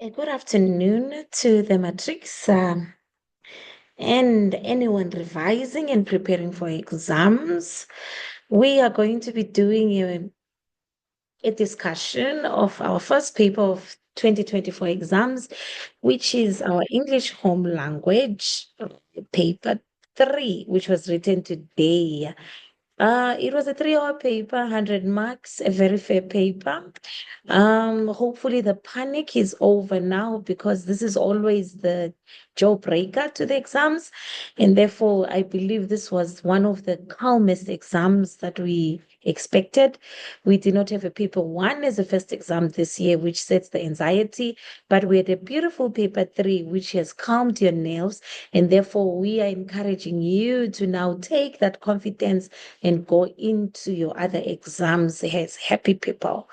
Good afternoon to the Matrix and anyone revising and preparing for exams. We are going to be doing a discussion of our first paper of 2024 exams, which is our English home language paper 3, which was written today. It was a 3-hour paper, 100 marks, a very fair paper. Hopefully the panic is over now because this is always the jawbreaker to the exams. And therefore, I believe this was one of the calmest exams that we expected. We did not have a paper one as a first exam this year, which sets the anxiety, but we had a beautiful paper three, which has calmed your nerves. And therefore, we are encouraging you to now take that confidence and go into your other exams as happy people.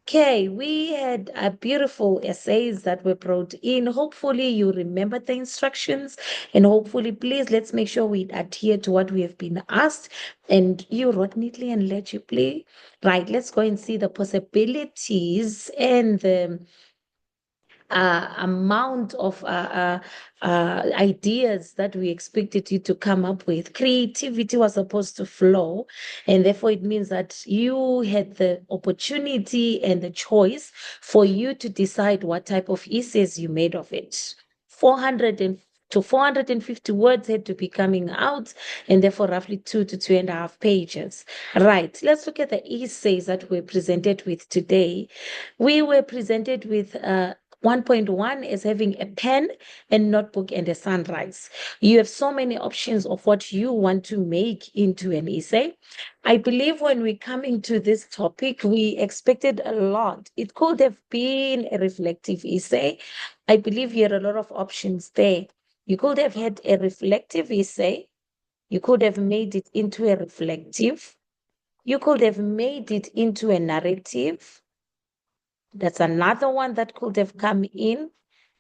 Okay, we had beautiful essays that were brought in. Hopefully, you remember the instructions, and hopefully, please let's make sure we adhere to what we have been asked. And you wrote neatly and legibly. Right, let's go and see the possibilities and the amount of ideas that we expected you to come up with. Creativity was supposed to flow, and therefore it means that you had the opportunity and the choice for you to decide what type of essays you made of it. 400 to 450 words had to be coming out, and therefore roughly 2 to 2.5 pages. Right, let's look at the essays that we're presented with today. We were presented with 1.1 is having a pen, a notebook, and a sunrise. You have so many options of what you want to make into an essay. I believe when we come into this topic, we expected a lot. It could have been a reflective essay. I believe you had a lot of options there. You could have had a reflective essay. You could have made it into a reflective. You could have made it into a narrative. That's another one that could have come in,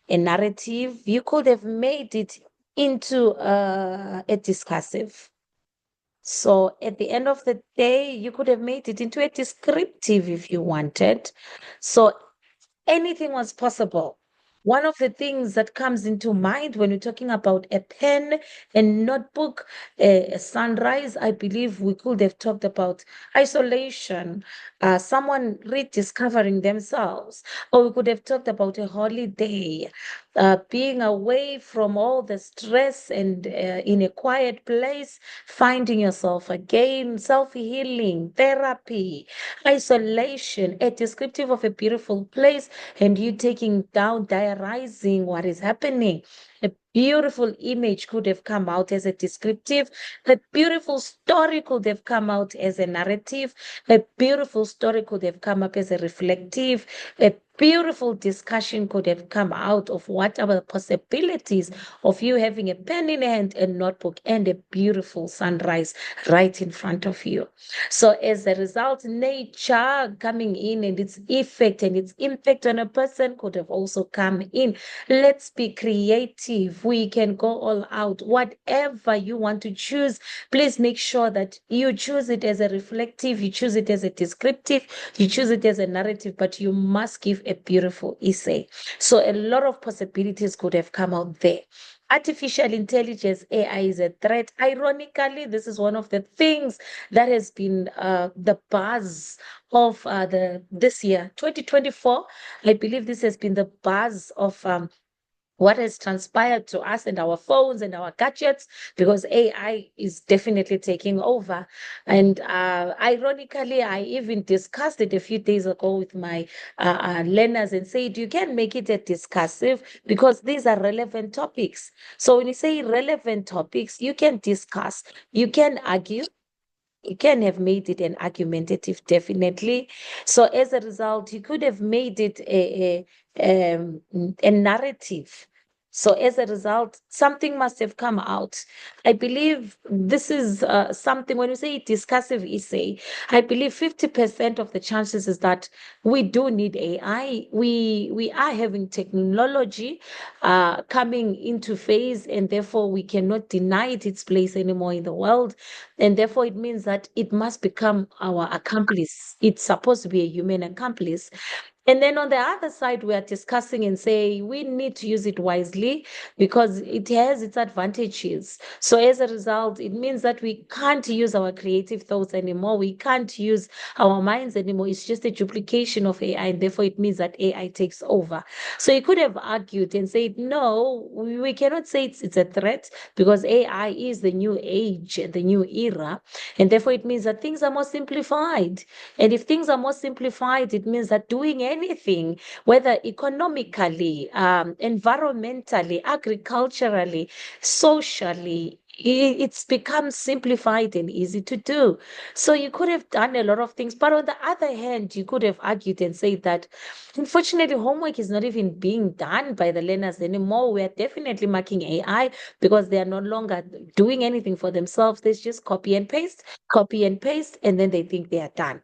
a narrative. You could have made it into a discursive. So at the end of the day, you could have made it into a descriptive if you wanted. So anything was possible. One of the things that comes into mind when we're talking about a pen, a notebook, a sunrise, I believe we could have talked about isolation, someone rediscovering themselves, or we could have talked about a holiday, being away from all the stress and in a quiet place, finding yourself again, self healing, therapy, isolation, a descriptive of a beautiful place, and you taking down, diarizing what is happening. A beautiful image could have come out as a descriptive. A beautiful story could have come out as a narrative. A beautiful story could have come up as a reflective. A beautiful discussion could have come out of what are the possibilities of you having a pen in hand, a notebook, and a beautiful sunrise right in front of you. So, as a result, nature coming in and its effect and its impact on a person could have also come in. Let's be creative. We can go all out. Whatever you want to choose, please make sure that you choose it as a reflective, you choose it as a descriptive, you choose it as a narrative, but you must give a beautiful essay. So, a lot of possibilities could have come out there. Artificial intelligence, AI is a threat. Ironically, this is one of the things that has been the buzz of the this year, 2024. I believe this has been the buzz of what has transpired to us and our phones and our gadgets, because AI is definitely taking over. And ironically, I even discussed it a few days ago with my learners and said, you can make it a discussive because these are relevant topics. So when you say relevant topics, you can discuss, you can argue, you can have made it an argumentative, definitely. So as a result, you could have made it a narrative. So as a result, something must have come out. I believe this is something, when you say discursive essay, I believe 50% of the chances is that we do need AI. We are having technology coming into phase, and therefore we cannot deny it its place anymore in the world. And therefore, it means that it must become our accomplice. It's supposed to be a human accomplice. And then on the other side, we are discussing and say we need to use it wisely because it has its advantages. So as a result, it means that we can't use our creative thoughts anymore. We can't use our minds anymore. It's just a duplication of AI, and therefore it means that AI takes over. So you could have argued and said, no, we cannot say it's a threat because AI is the new age, the new era, and therefore it means that things are more simplified. And if things are more simplified, it means that doing anything, whether economically, environmentally, agriculturally, socially, it's become simplified and easy to do. So you could have done a lot of things. But on the other hand, you could have argued and said that unfortunately, homework is not even being done by the learners anymore. We are definitely marking AI because they are no longer doing anything for themselves. They just copy and paste, and then they think they are done.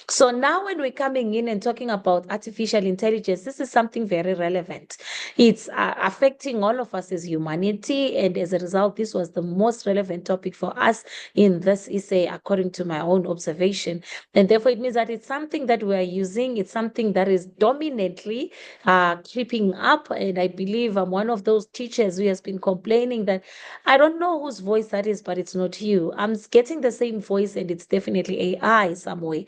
So now when we're coming in and talking about artificial intelligence, this is something very relevant. It's affecting all of us as humanity. And as a result, this was the most relevant topic for us in this essay, according to my own observation. And therefore, it means that it's something that we are using. It's something that is dominantly creeping up. And I believe I'm one of those teachers who has been complaining that I don't know whose voice that is, but it's not you. I'm getting the same voice, and it's definitely AI some way.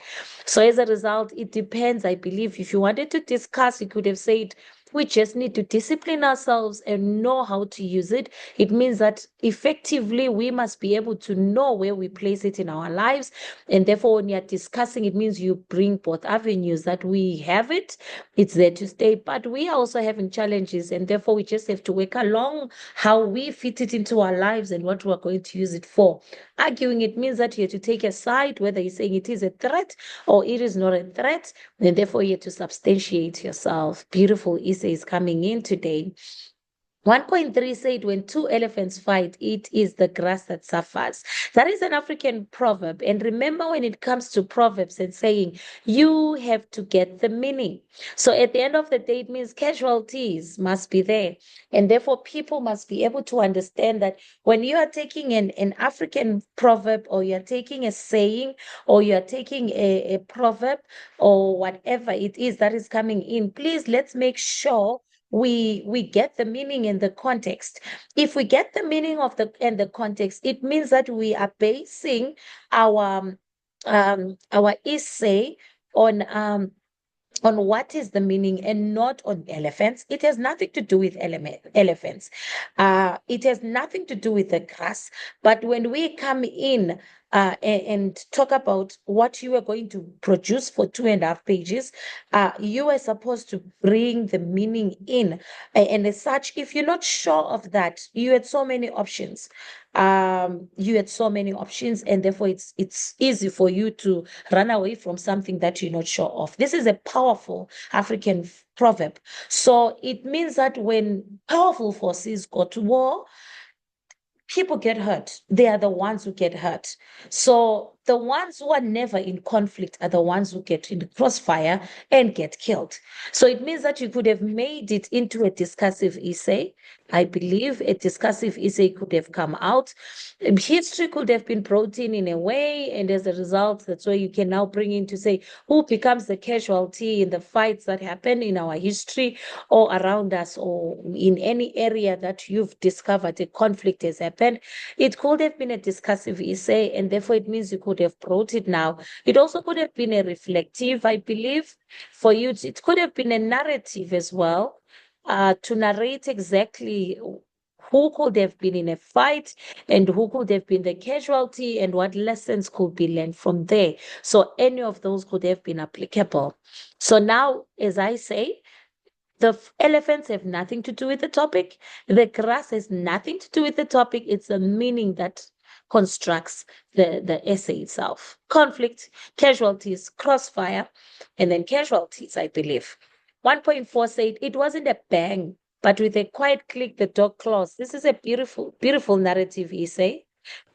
So as a result, it depends. I believe if you wanted to discuss, you could have said, we just need to discipline ourselves and know how to use it. It means that effectively we must be able to know where we place it in our lives. And therefore, when you're discussing, it means you bring both avenues that we have it, it's there to stay, but we are also having challenges. And therefore, we just have to work along how we fit it into our lives and what we're going to use it for. Arguing it means that you have to take a side, whether you're saying it is a threat or it is not a threat, and therefore you have to substantiate yourself. Beautiful essays coming in today. 1.3 said, when two elephants fight, it is the grass that suffers. That is an African proverb. And remember, when it comes to proverbs and saying, you have to get the meaning. So at the end of the day, it means casualties must be there. And therefore, people must be able to understand that when you are taking an African proverb, or you're taking a saying, or you're taking a proverb, or whatever it is that is coming in, please let's make sure we get the meaning and the context. If we get the meaning of the and the context, it means that we are basing our our essay on what is the meaning and not on elephants. It has nothing to do with elephants. It has nothing to do with the grass. But when we come in and talk about what you are going to produce for 2.5 pages, you are supposed to bring the meaning in. And as such, if you're not sure of that, you had so many options. You had so many options, and therefore it's easy for you to run away from something that you're not sure of. This is a powerful African proverb. So it means that when powerful forces go to war, people get hurt. They are the ones who get hurt. So the ones who are never in conflict are the ones who get in the crossfire and get killed. So it means that you could have made it into a discursive essay. I believe a discursive essay could have come out. History could have been brought in a way, and as a result, that's where you can now bring in to say who becomes the casualty in the fights that happen in our history or around us, or in any area that you've discovered a conflict has happened. It could have been a discursive essay, and therefore it means you could have brought it now. It also could have been a reflective, I believe, for you. It could have been a narrative as well, to narrate exactly who could have been in a fight and who could have been the casualty and what lessons could be learned from there. So any of those could have been applicable. So now, as I say, the elephants have nothing to do with the topic. The grass has nothing to do with the topic. It's the meaning that constructs the essay itself. Conflict, casualties, crossfire, and then casualties, I believe. 1.4 said it wasn't a bang, but with a quiet click, the dog claws. This is a beautiful, beautiful narrative essay.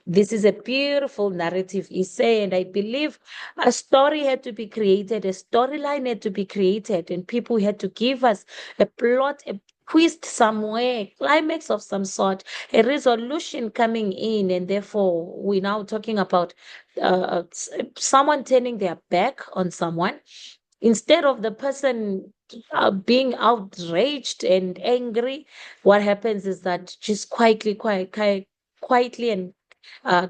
This is a beautiful narrative essay, and I believe a story had to be created, a storyline had to be created, and people had to give us a plot, a twist somewhere, climax of some sort, a resolution coming in, and therefore we're now talking about someone turning their back on someone, instead of the person being outraged and angry, what happens is that just quietly and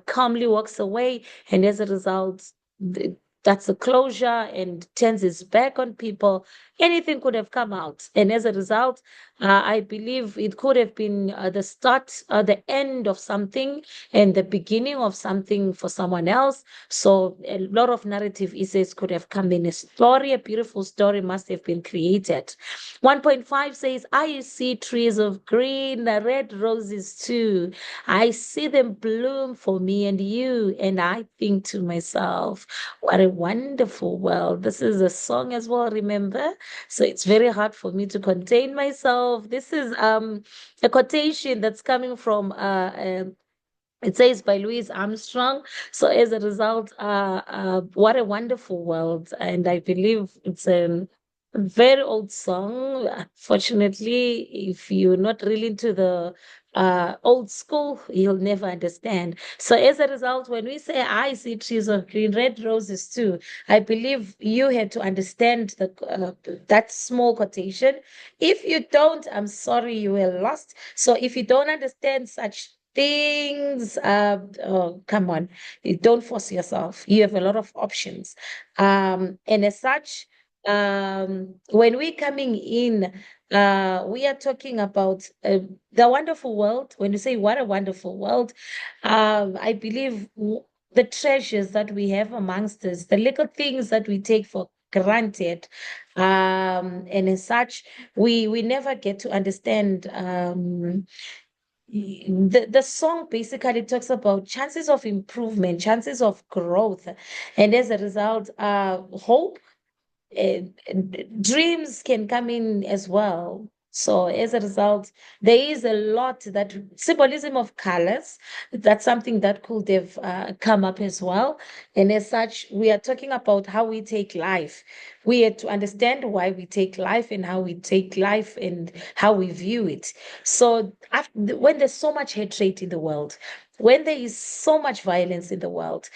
calmly walks away, and as a result, th- that's a closure and turns his back on people. Anything could have come out, and as a result, I believe it could have been the start, the end of something, and the beginning of something for someone else. So a lot of narrative essays could have come in. A story, a beautiful story must have been created. 1.5 says, I see trees of green, red roses too. I see them bloom for me and you. And I think to myself, what a wonderful world. This is a song as well, remember? So it's very hard for me to contain myself. This is a quotation that's coming from it says by Louis Armstrong. So as a result, what a wonderful world. And I believe it's a very old song. Fortunately, if you're not really into the old school, you'll never understand. So as a result, when we say I see trees of green, red roses too, I believe you had to understand that small quotation. If you don't, I'm sorry, you were lost. So if you don't understand such things, oh, come on, you don't force yourself. You have a lot of options. And as such, when we're coming in, we are talking about the wonderful world. When you say what a wonderful world, I believe the treasures that we have amongst us, the little things that we take for granted, and as such, we never get to understand. The song basically talks about chances of improvement, chances of growth, and as a result, hope and dreams can come in as well. So as a result, there is a lot that symbolism of colors. That's something that could have come up as well. And as such, we are talking about how we take life. We have to understand why we take life and how we take life and how we view it. So when there's so much hatred in the world, when there is so much violence in the world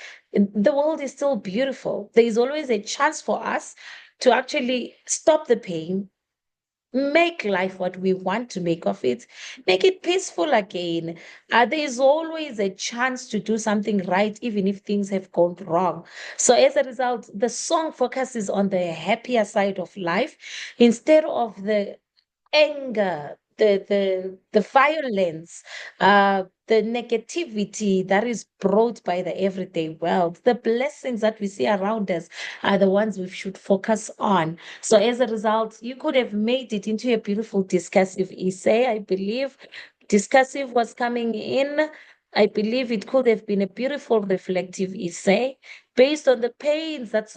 is still beautiful. There is always a chance for us to actually stop the pain, make life what we want to make of it, make it peaceful again. There is always a chance to do something right, even if things have gone wrong. So, as a result, the song focuses on the happier side of life instead of the anger, the violence, the negativity that is brought by the everyday world. The blessings that we see around us are the ones we should focus on. So as a result, you could have made it into a beautiful discursive essay, I believe. Discursive was coming in. I believe it could have been a beautiful reflective essay based on the pains that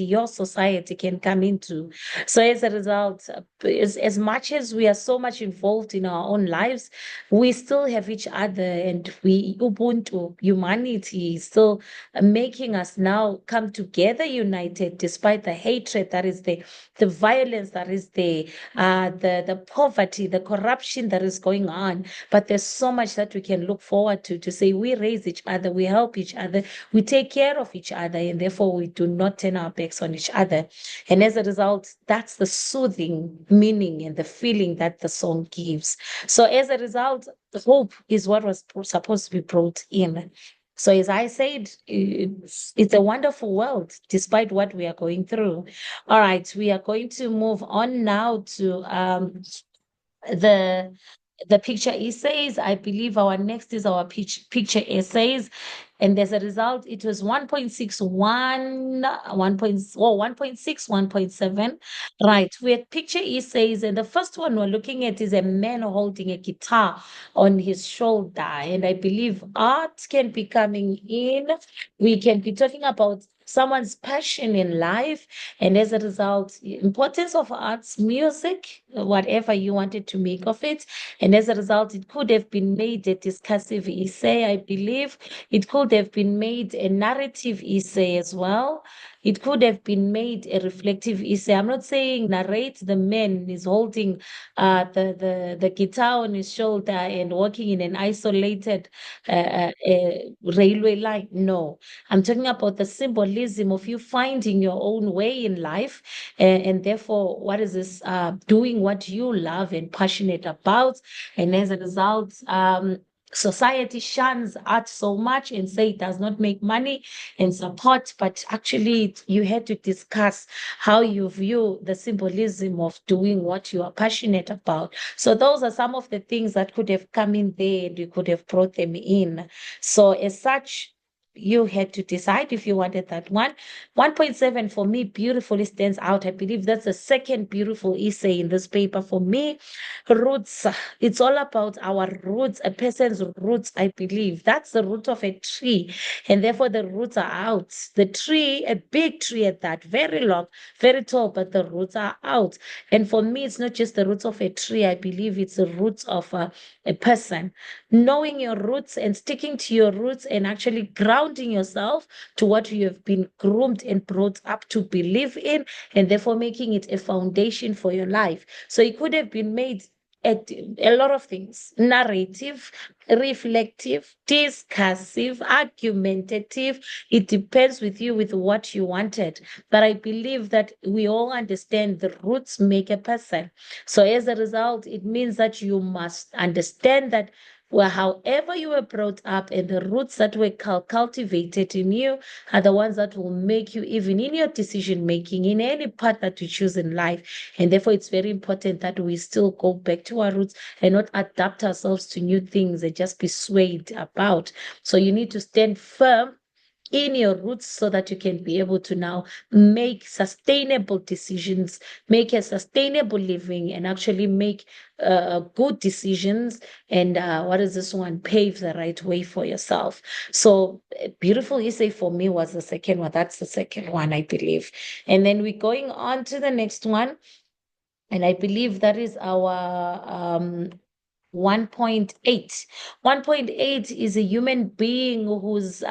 your society can come into. So as a result, as much as we are so much involved in our own lives, we still have each other, and we Ubuntu humanity is still making us now come together united despite the hatred that is there, the violence that is there, the poverty, the corruption that is going on. But there's so much that we can look forward to say we raise each other, we help each other, we take care of each other, and therefore we do not turn our backs on each other. And as a result, that's the soothing meaning and the feeling that the song gives. So as a result, hope is what was supposed to be brought in. So as I said, it's a wonderful world despite what we are going through. All right, we are going to move on now to the the picture essays. I believe our next is our picture essays. And as a result, it was 1.61, 1.6, 1.7. Right. We had picture essays. And the first one we're looking at is a man holding a guitar on his shoulder. And I believe art can be coming in. We can be talking about someone's passion in life, and as a result, importance of arts, music, whatever you wanted to make of it. And as a result, it could have been made a discursive essay, I believe. It could have been made a narrative essay as well. it could have been made a reflective essay. I'm not saying narrate the man is holding the guitar on his shoulder and walking in an isolated railway line. No, I'm talking about the symbolism of you finding your own way in life, and therefore, what is this? Doing what you love and passionate about, and as a result, society shuns art so much and say it does not make money and support, but actually you had to discuss how you view the symbolism of doing what you are passionate about. So those are some of the things that could have come in there and you could have brought them in. So as such, you had to decide if you wanted that one. 1.7 for me beautifully stands out. I believe that's the second beautiful essay in this paper for me. Roots. It's all about our roots, a person's roots, I believe. That's the root of a tree. And therefore, the roots are out. The tree, a big tree at that, very long, very tall, but the roots are out. And for me, it's not just the roots of a tree. I believe it's the roots of a person. Knowing your roots and sticking to your roots and actually grounding yourself to what you have been groomed and brought up to believe in, and therefore making it a foundation for your life. So it could have been made a lot of things: narrative, reflective, discursive, argumentative. It depends with you with what you wanted. But I believe that we all understand the roots make a person. So as a result, it means that you must understand that, well, however you were brought up and the roots that were cultivated in you are the ones that will make you, even in your decision making, in any path that you choose in life. And therefore, it's very important that we still go back to our roots and not adapt ourselves to new things and just be swayed about. So you need to stand firm in your roots so that you can be able to now make sustainable decisions, make a sustainable living, and actually make good decisions. And what is this one? Pave the right way for yourself. So, beautiful essay for me was the second one. That's the second one, I believe. And then we're going on to the next one. And I believe that is our 1.8. 1.8 is a human being who's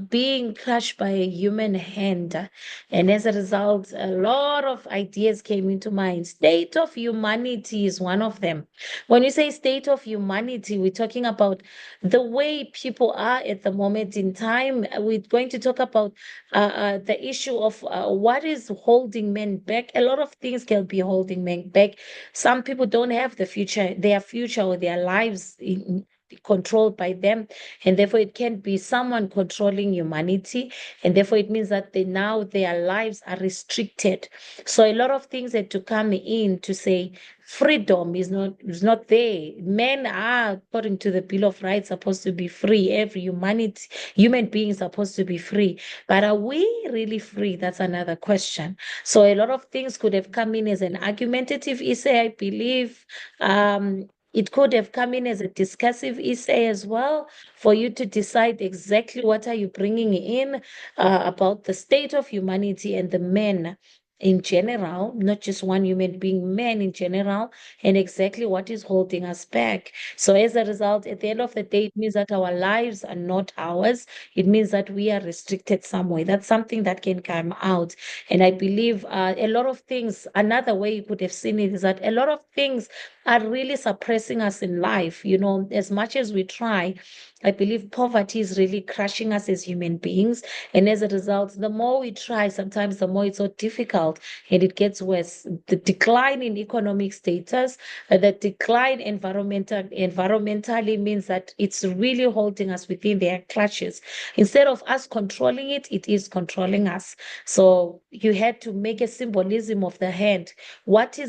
being crushed by a human hand. And as a result, a lot of ideas came into mind. State of humanity is one of them. When you say state of humanity, we're talking about the way people are at the moment in time. We're going to talk about the issue of what is holding men back. A lot of things can be holding men back. Some people don't have their future or their lives controlled by them, and therefore it can be someone controlling humanity, and therefore it means that now their lives are restricted. So a lot of things had to come in to say freedom is not there. Men are, according to the Bill of Rights, supposed to be free. Every human being is supposed to be free, but are we really free? That's another question. So a lot of things could have come in as an argumentative essay, I believe. It could have come in as a discursive essay as well, for you to decide exactly what are you bringing in about the state of humanity and the men in general, not just one human being, men in general, and exactly what is holding us back. So as a result, at the end of the day, it means that our lives are not ours. It means that we are restricted somewhere. That's something that can come out. And I believe a lot of things, another way you could have seen it is that a lot of things are really suppressing us in life. As much as we try, I believe poverty is really crushing us as human beings. And as a result, the more we try, sometimes the more it's so difficult and it gets worse. The decline in economic status, the decline environmentally means that it's really holding us within their clutches. Instead of us controlling it, it is controlling us. So you had to make a symbolism of the hand. What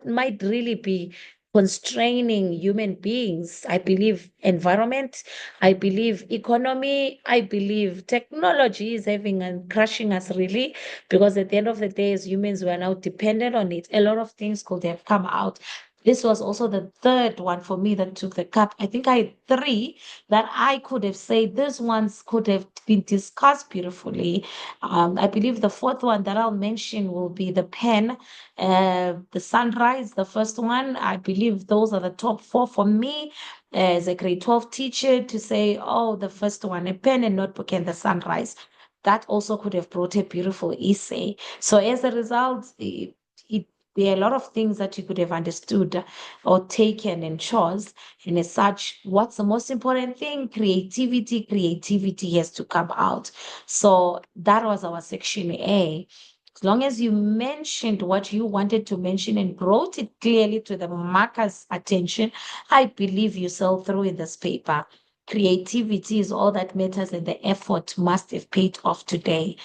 might really be constraining human beings? I believe environment, I believe economy, I believe technology is having and crushing us really, because at the end of the day, as humans, we are now dependent on it. A lot of things could have come out. This was also the third one for me that took the cup. I think I had three that I could have said these ones could have been discussed beautifully. I believe the fourth one that I'll mention will be the pen, the sunrise, the first one. I believe those are the top four for me as a grade 12 teacher to say, oh, the first one, a pen and notebook and the sunrise. that also could have brought a beautiful essay. So as a result, there are a lot of things that you could have understood or taken and chose. And as such, what's the most important thing? Creativity. Creativity has to come out. So that was our section A. As long as you mentioned what you wanted to mention and brought it clearly to the marker's attention, I believe you sail through in this paper. Creativity is all that matters, and the effort must have paid off today.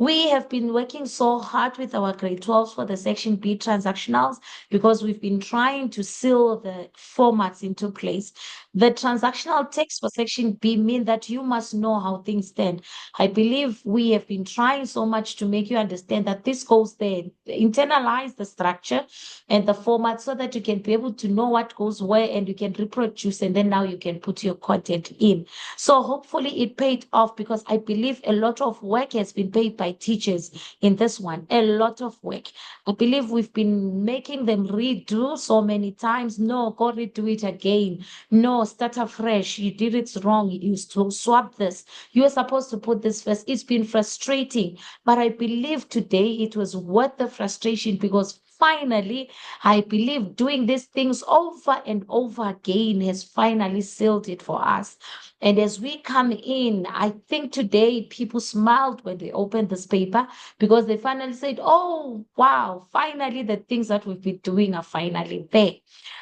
We have been working so hard with our grade 12s for the section B transactionals because we've been trying to seal the formats into place. The transactional text for section B mean that you must know how things stand. I believe we have been trying so much to make you understand that this goes there, internalize the structure and the format so that you can be able to know what goes where and you can reproduce, and then now you can put your content in. So hopefully it paid off, because I believe a lot of work has been paid by teachers in this one, a lot of work. I believe we've been making them redo so many times. No, go redo it again. No, start afresh. You did it wrong. You swap this. You were supposed to put this first. It's been frustrating, but I believe today it was worth the frustration, because finally, I believe doing these things over and over again has finally sealed it for us. And as we come in, I think today people smiled when they opened this paper, because they finally said, oh, wow, finally the things that we've been doing are finally there.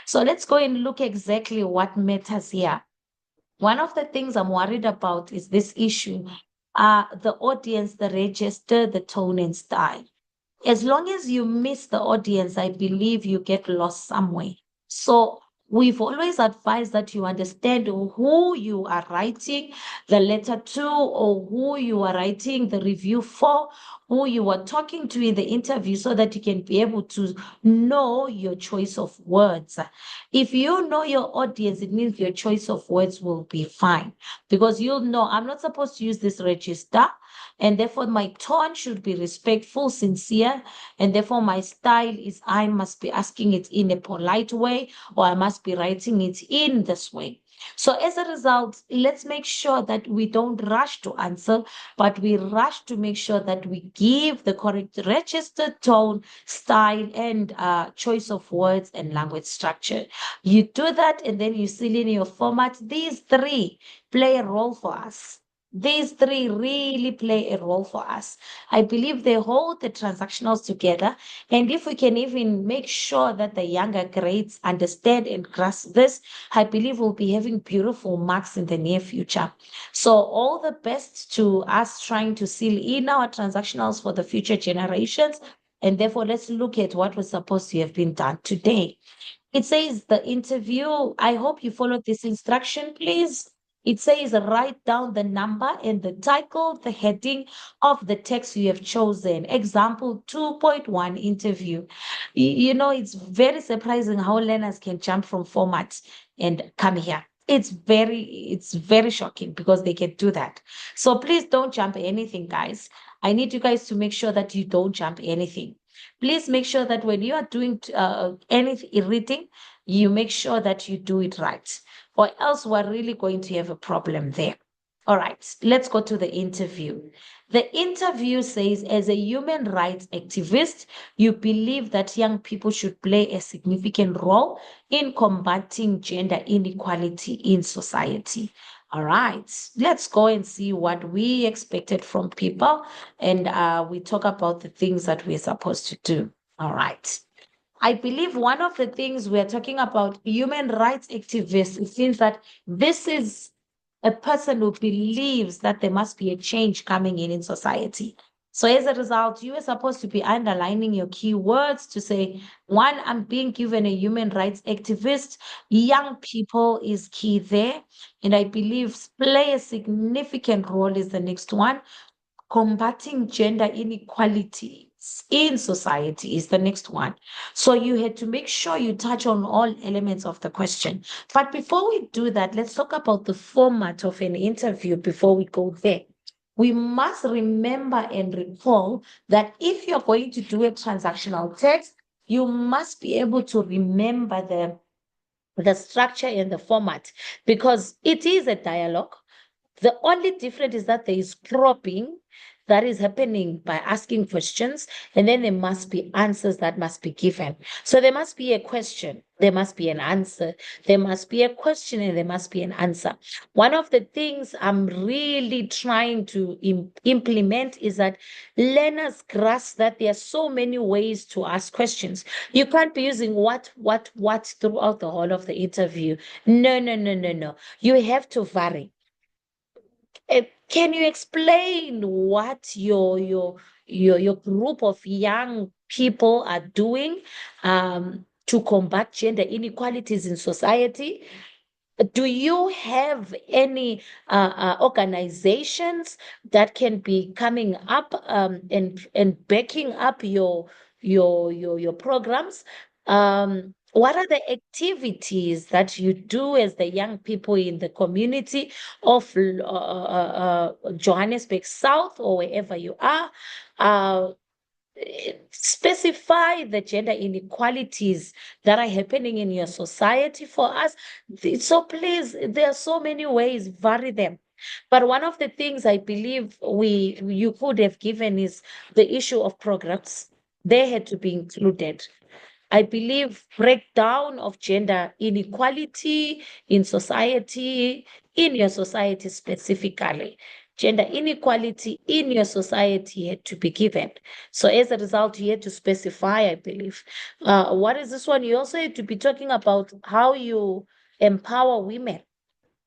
So let's go and look exactly what matters here. One of the things I'm worried about is this issue, the audience, the register, the tone and style. As long as you miss the audience, I believe you get lost somewhere. So we've always advised that you understand who you are writing the letter to, or who you are writing the review for, who you are talking to in the interview, so that you can be able to know your choice of words. If you know your audience, it means your choice of words will be fine, because you'll know I'm not supposed to use this register, and therefore my tone should be respectful, sincere, and therefore my style is I must be asking it in a polite way, or I must be writing it in this way. So as a result, let's make sure that we don't rush to answer, but we rush to make sure that we give the correct registered tone, style, and choice of words and language structure. You do that, and then you seal in your format. These three play a role for us. These three really play a role for us. I believe they hold the transactionals together. And if we can even make sure that the younger grades understand and grasp this, I believe we'll be having beautiful marks in the near future. So all the best to us trying to seal in our transactionals for the future generations. And therefore, let's look at what was supposed to have been done today. It says the interview. I hope you followed this instruction, please. It says write down the number and the title, the heading of the text you have chosen. Example 2.1 interview. You know, it's very surprising how learners can jump from formats and come here. It's very shocking, because they can do that. So please don't jump anything, guys. I need you guys to make sure that you don't jump anything. Please make sure that when you are doing any reading, you make sure that you do it right, or else we're really going to have a problem there. All right, let's go to the interview. The interview says, as a human rights activist, you believe that young people should play a significant role in combating gender inequality in society. All right, let's go and see what we expected from people, and we talk about the things that we're supposed to do. All right. I believe one of the things we're talking about, human rights activists, it seems that this is a person who believes that there must be a change coming in society. So as a result, you are supposed to be underlining your keywords to say, one, I'm being given a human rights activist. Young people is key there. And I believe play a significant role is the next one. Combating gender inequality in society is the next one. So you had to make sure you touch on all elements of the question. But before we do that, let's talk about the format of an interview before we go there. We must remember and recall that if you're going to do a transactional text, you must be able to remember the structure and the format, because it is a dialogue. The only difference is that there is cropping, that is happening by asking questions, and then there must be answers that must be given. So there must be a question, there must be an answer, there must be a question, and there must be an answer. One of the things I'm really trying to implement is that learners grasp that there are so many ways to ask questions. You can't be using what throughout the whole of the interview. No, no, no, no, no. You have to vary. Can you explain what your group of young people are doing to combat gender inequalities in society? Do you have any organizations that can be coming up and backing up your programs? What are the activities that you do as the young people in the community of Johannesburg South or wherever you are? Uh, Specify the gender inequalities that are happening in your society for us. So please, there are so many ways, vary them. But one of the things I believe you could have given is the issue of programs. They had to be included. I believe breakdown of gender inequality in society, in your society specifically. Gender inequality in your society had to be given. So as a result, you had to specify, I believe. What is this one? You also had to be talking about how you empower women.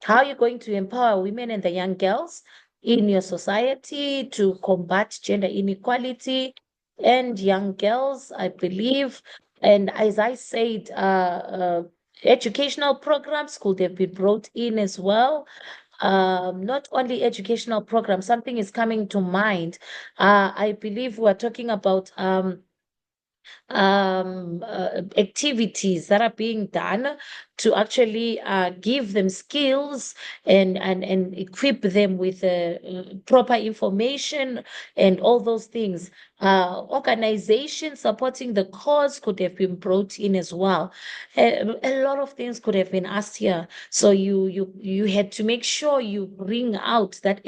How are you going to empower women and the young girls in your society to combat gender inequality and young girls, I believe. And as I said, educational programs could have been brought in as well. Not only educational programs, something is coming to mind. I believe we're talking about activities that are being done to actually give them skills and equip them with proper information and all those things. Organizations supporting the cause could have been brought in as well. A lot of things could have been asked here. So you had to make sure you bring out that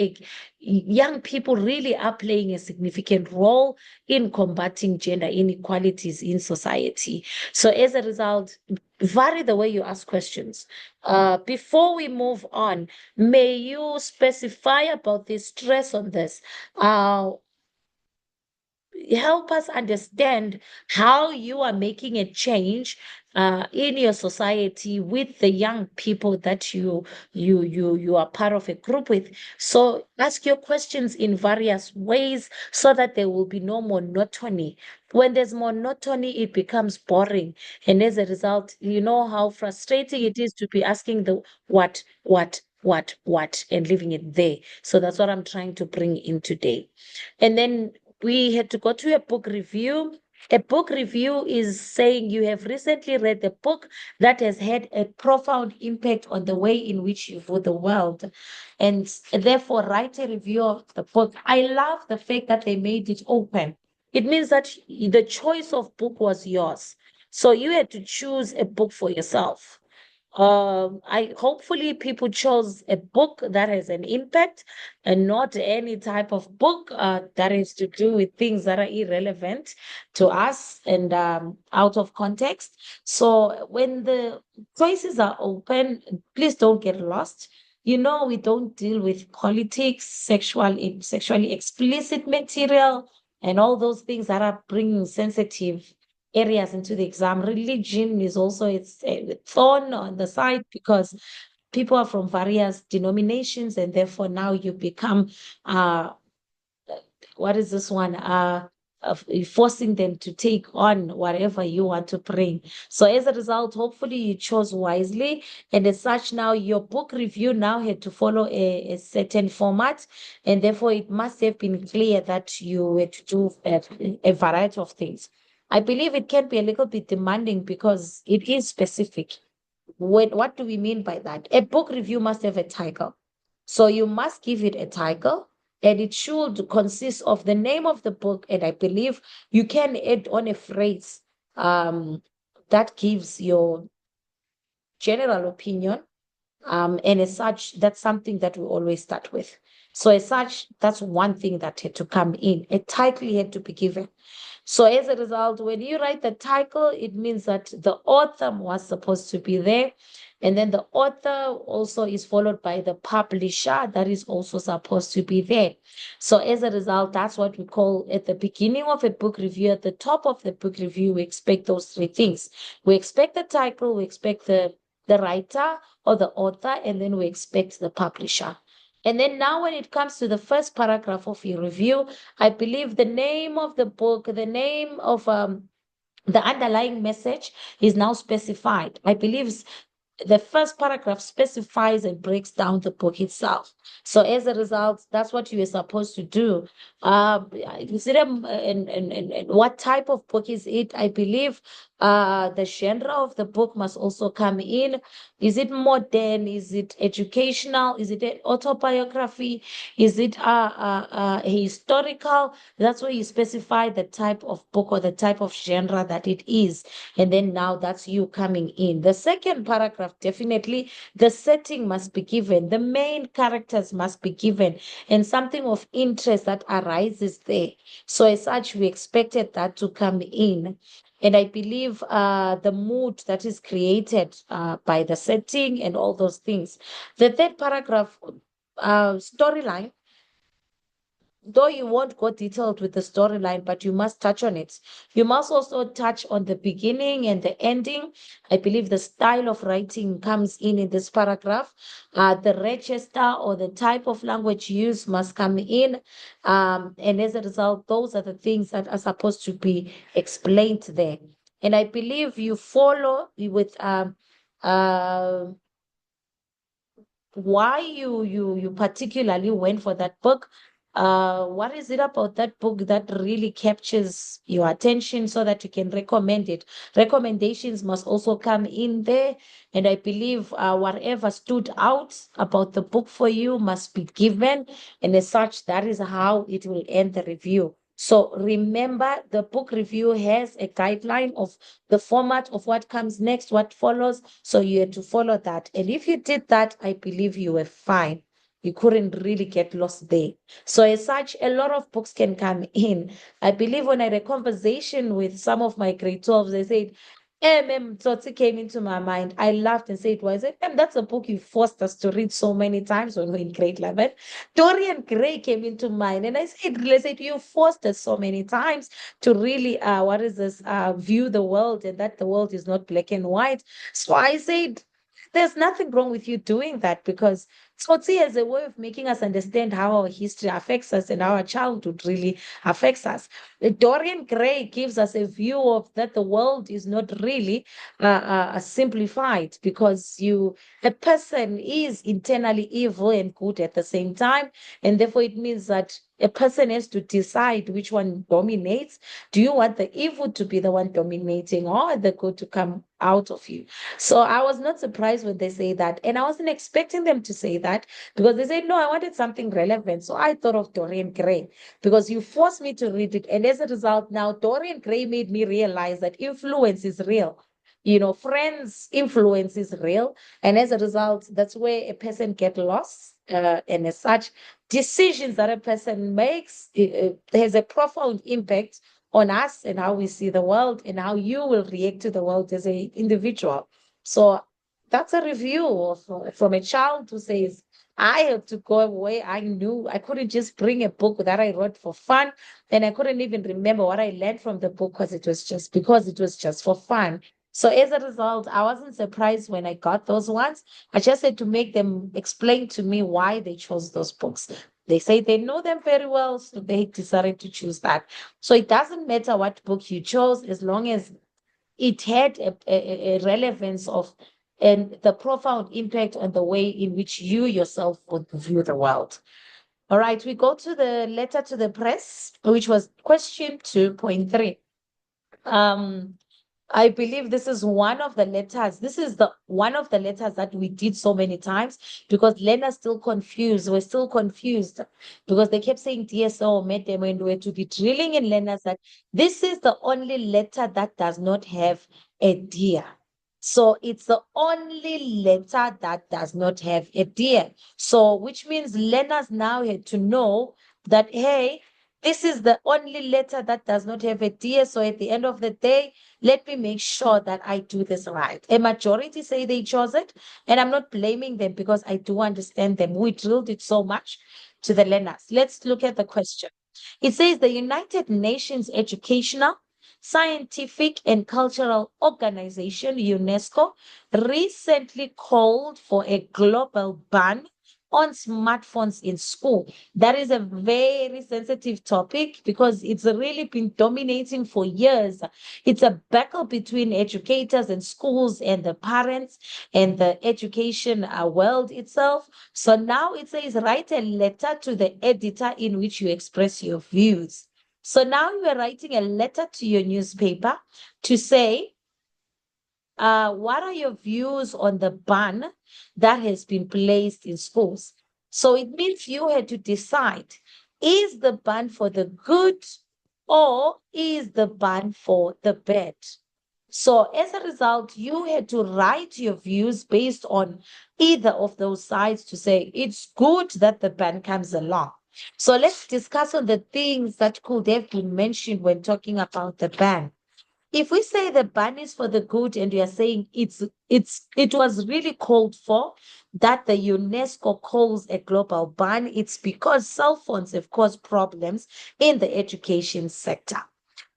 young people really are playing a significant role in combating gender inequalities in society. So as a result, vary the way you ask questions. Before we move on, may you specify about the stress on this? Help us understand how you are making a change in your society with the young people that you are part of a group with. So ask your questions in various ways so that there will be no monotony. When there's monotony, it becomes boring, and as a result, you know how frustrating it is to be asking the what, and leaving it there. So that's what I'm trying to bring in today. And then we had to go to a book review. A book review is saying you have recently read a book that has had a profound impact on the way in which you view the world, and therefore write a review of the book. I love the fact that they made it open. It means that the choice of book was yours. So you had to choose a book for yourself. I hopefully people chose a book that has an impact and not any type of book that is to do with things that are irrelevant to us and out of context. So when the choices are open, please don't get lost. You know, we don't deal with politics, sexually explicit material, and all those things that are bringing sensitive areas into the exam. Religion is also it's a thorn on the side because people are from various denominations, and therefore now you become uh what is this one? Of forcing them to take on whatever you want to bring. So as a result, hopefully you chose wisely. And as such, now your book review now had to follow a certain format. And therefore it must have been clear that you had to do a variety of things. I believe it can be a little bit demanding because it is specific. What do we mean by that? A book review must have a title. So you must give it a title, and it should consist of the name of the book. And I believe you can add on a phrase that gives your general opinion And as such, that's something that we always start with. So as such, that's one thing that had to come in. A title had to be given. So as a result, when you write the title, it means that the author was supposed to be there. And then the author also is followed by the publisher that is also supposed to be there. So as a result, that's what we call at the beginning of a book review, at the top of the book review, we expect those three things. We expect the title, we expect the writer or the author, and then we expect the publisher. And then now when it comes to the first paragraph of your review, I believe the name of the book, the name of the underlying message is now specified. I believe the first paragraph specifies and breaks down the book itself. So as a result, that's what you are supposed to do. Is it and what type of book is it? I believe the genre of the book must also come in. Is it modern? Is it educational? Is it an autobiography? Is it historical? That's where you specify the type of book or the type of genre that it is. And then now that's you coming in. The second paragraph, definitely the setting must be given, the main characters must be given, and something of interest that arises there. So, as such, we expected that to come in. And I believe the mood that is created by the setting and all those things. The third paragraph, storyline, though you won't go detailed with the storyline, but you must touch on it. You must also touch on the beginning and the ending. I believe the style of writing comes in this paragraph. The register or the type of language used must come in. And as a result, those are the things that are supposed to be explained there. And I believe you follow with why you particularly went for that book. What is it about that book that really captures your attention so that you can recommend it? Recommendations must also come in there. And I believe whatever stood out about the book for you must be given. And as such, that is how it will end the review. So remember, the book review has a guideline of the format of what comes next, what follows. So you had to follow that. And if you did that, I believe you were fine. You couldn't really get lost there. So, as such, a lot of books can come in. I believe when I had a conversation with some of my grade 12s, they said, Tsotsi came into my mind. I laughed and said, "Was it? That's a book you forced us to read so many times when we were in grade 11. Dorian Gray came into mind. And I said, you forced us so many times to really what is this view the world and that the world is not black and white. So I said there's nothing wrong with you doing that because Tsotsi has a way of making us understand how our history affects us and how our childhood really affects us. Dorian Gray gives us a view of that the world is not really simplified because a person is internally evil and good at the same time, and therefore it means that a person has to decide which one dominates. Do you want the evil to be the one dominating or the good to come out of you? So I was not surprised when they say that. And I wasn't expecting them to say that because they said, no, I wanted something relevant. So I thought of Dorian Gray because you forced me to read it. And as a result, now Dorian Gray made me realize that influence is real. Friends' influence is real. And as a result, that's where a person get lost. And as such, decisions that a person makes has a profound impact on us and how we see the world and how you will react to the world as an individual. So that's a review from a child who says, I had to go away. I knew I couldn't just bring a book that I wrote for fun. And I couldn't even remember what I learned from the book because it was just for fun. So as a result, I wasn't surprised when I got those ones. I just had to make them explain to me why they chose those books. They say they know them very well, so they decided to choose that. So it doesn't matter what book you chose, as long as it had a relevance of and the profound impact on the way in which you yourself would view the world. All right, we go to the letter to the press, which was question 2.3. Um, I believe this is one of the letters. This is the one of the letters that we did so many times because learners still confused. We're still confused because they kept saying DSO, Memo, and we're to be drilling in learners that this is the only letter that does not have a dear. So it's the only letter that does not have a dear. So which means learners now had to know that, hey, this is the only letter that does not have a dear. So at the end of the day, let me make sure that I do this right. A majority say they chose it, and I'm not blaming them because I do understand them. We drilled it so much to the learners. Let's look at the question. It says the United Nations Educational, Scientific and Cultural Organization, UNESCO, recently called for a global ban on smartphones in school. That is a very sensitive topic because it's really been dominating for years. It's a battle between educators and schools and the parents and the education world itself. So now it says write a letter to the editor in which you express your views. So now you are writing a letter to your newspaper to say, what are your views on the ban that has been placed in schools? So it means you had to decide, is the ban for the good or is the ban for the bad? So as a result, you had to write your views based on either of those sides to say it's good that the ban comes along. So let's discuss on the things that could have been mentioned when talking about the ban. If we say the ban is for the good and we are saying it was really called for that the UNESCO calls a global ban, it's because cell phones have caused problems in the education sector.